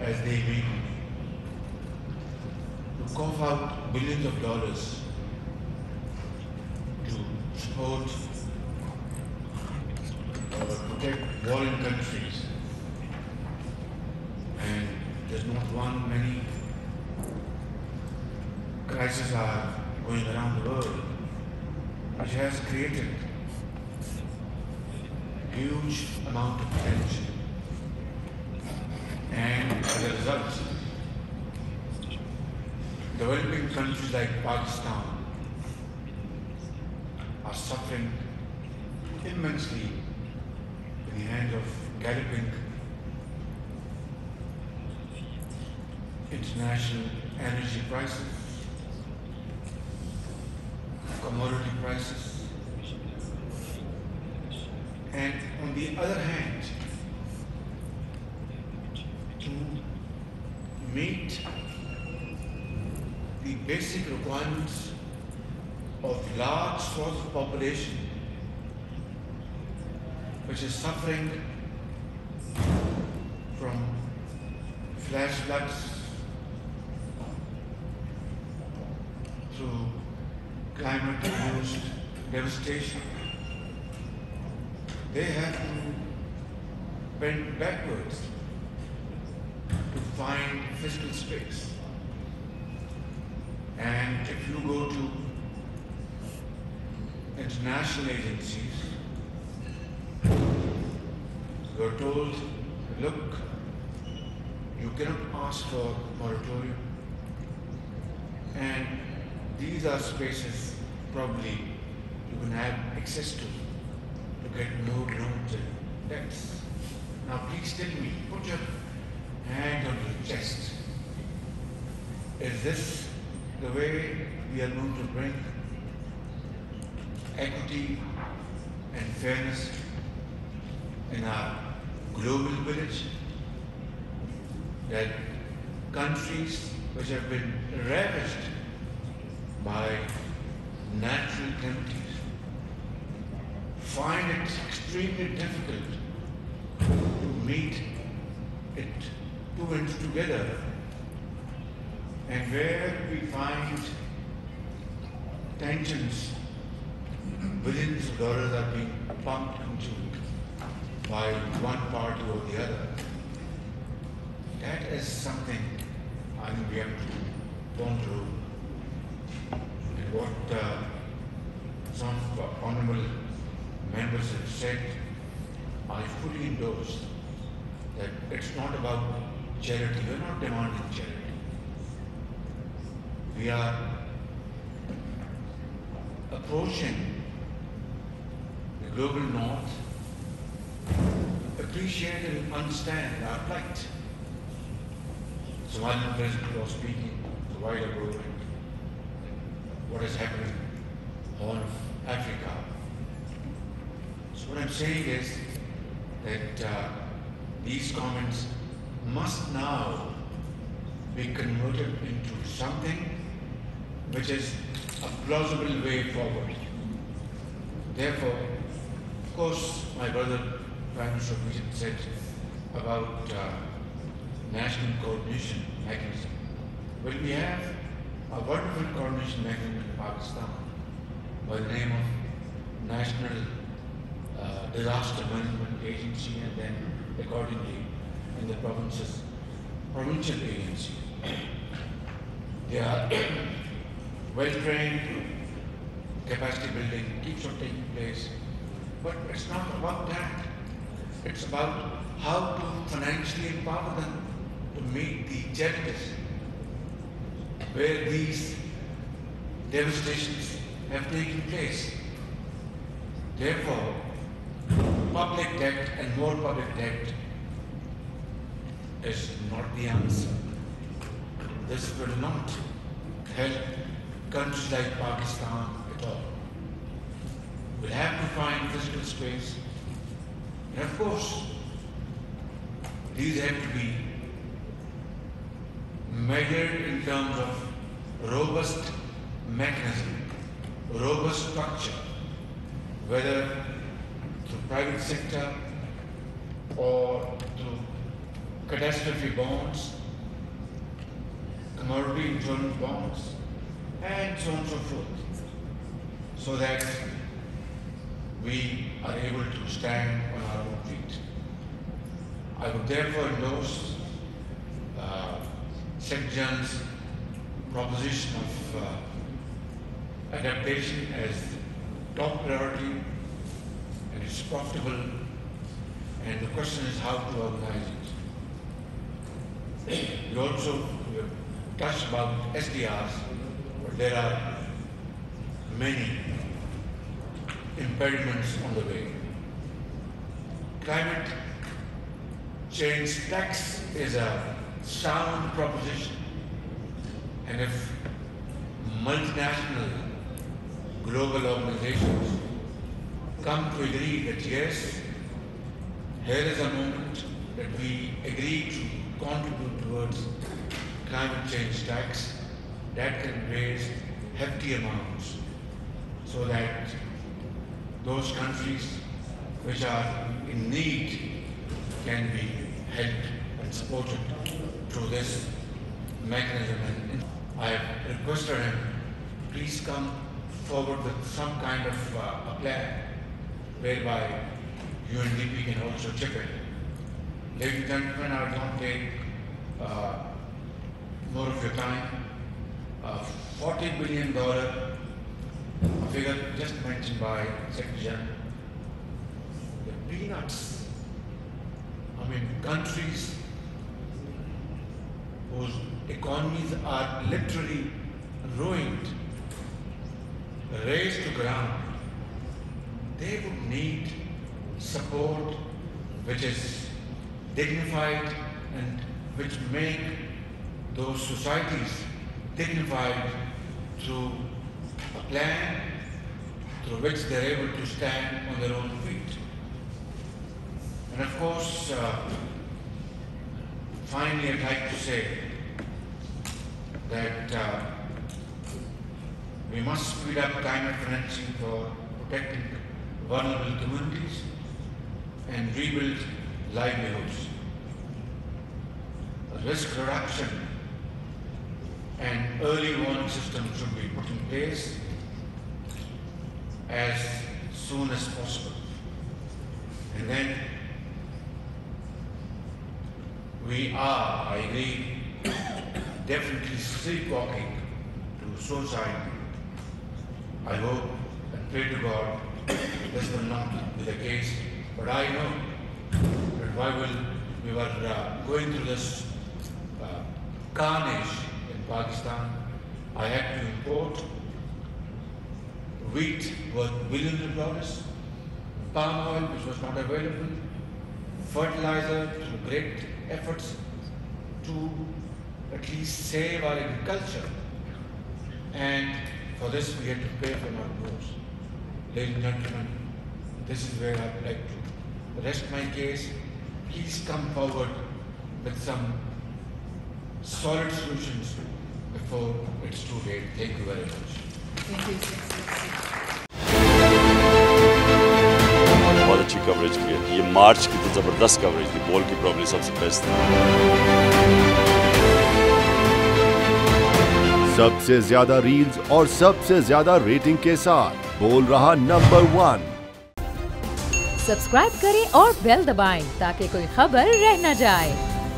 as they may be, to cough out billions of dollars to support or protect warring countries, and there's not one, many crises are going around the world, which has created huge amount of tension. And as a result, developing countries like Pakistan are suffering immensely in the hands of galloping international energy prices, commodity prices, and on the other hand, to meet the basic requirements of large swaths of population which is suffering from flash floods, through climate-induced devastation. They have to bend backwards to find fiscal space. And if you go to international agencies, you are told, look, you cannot ask for moratorium. And these are spaces probably you can have access to get more loans and debts. Now please tell me, put your hand on your chest. Is this the way we are going to bring equity and fairness in our global village? That countries which have been ravaged by natural calamities find it extremely difficult to meet it two ends together, and where we find tensions, billions of dollars are being pumped into by one party or the other. That is something I think we have to ponder. And what some honorable members have said, I fully endorse that it's not about charity. We're not demanding charity. We are approaching the global north, appreciate and understand our plight. Somalian president was speaking a while ago and what is happening on Africa. So what I'm saying is that these comments must now be converted into something which is a plausible way forward. Therefore, of course, my brother Prime Minister said about national coordination mechanism. Well, we have a wonderful coordination mechanism in Pakistan by the name of National Disaster Management Agency, and then accordingly in the provinces, provincial agency. They are well-trained, capacity building keeps on taking place, but it's not about that. It's about how to financially empower them to meet the challenges where these devastations have taken place. Therefore, public debt and more public debt is not the answer. This will not help countries like Pakistan at all. We'll have to find physical space. And of course, these have to be measured in terms of robust mechanism, robust structure, whether through private sector or through catastrophe bonds, commodity insurance bonds, and so on and so forth, so that we are able to stand on our own feet. I would therefore endorse Secretary-General's proposition of adaptation as top priority, and it's profitable, and the question is how to organize it. We also touched about SDRs, but there are many impediments on the way. Climate change tax is a sound proposition, and if multinational global organizations come to agree that yes, here is a moment that we agree to contribute towards climate change tax, that can raise hefty amounts so that those countries which are in need can be helped and supported through this mechanism. And I have requested him, please come forward with some kind of a plan whereby UNDP can also chip in. Ladies and gentlemen, I will not take more of your time. $40 billion, a figure just mentioned by Secretary General. The peanuts. I mean, countries whose economies are literally ruined, razed to ground, they would need support which is dignified and which make those societies dignified through a plan through which they are able to stand on their own feet. And of course, finally I'd like to say that we must speed up climate financing for protecting vulnerable communities and rebuild livelihoods. Risk reduction and early warning systems should be put in place as soon as possible. And then we are, I agree, definitely sleepwalking to suicide. I hope and pray to God this will not be the case, but I know that while we were going through this carnage in Pakistan, I had to import wheat worth billions of dollars, palm oil which was not available, fertilizer through great efforts to at least save our agriculture. And for this we had to pay from our nose. Ladies and gentlemen, this is where I would like to rest my case. Please come forward with some solid solutions before it's too late. Thank you very much. Thank you. बहुत अच्छी coverage की है। ये मार्च की तो ज़बरदस्त coverage थी, ball की प्रॉब्लम सबसे बेस्ट थी। सबसे ज्यादा रील्स और सबसे ज्यादा रेटिंग के साथ बोल रहा नंबर 1। सब्सक्राइब करें और बेल दबाएं ताकि कोई खबर रह न जाए।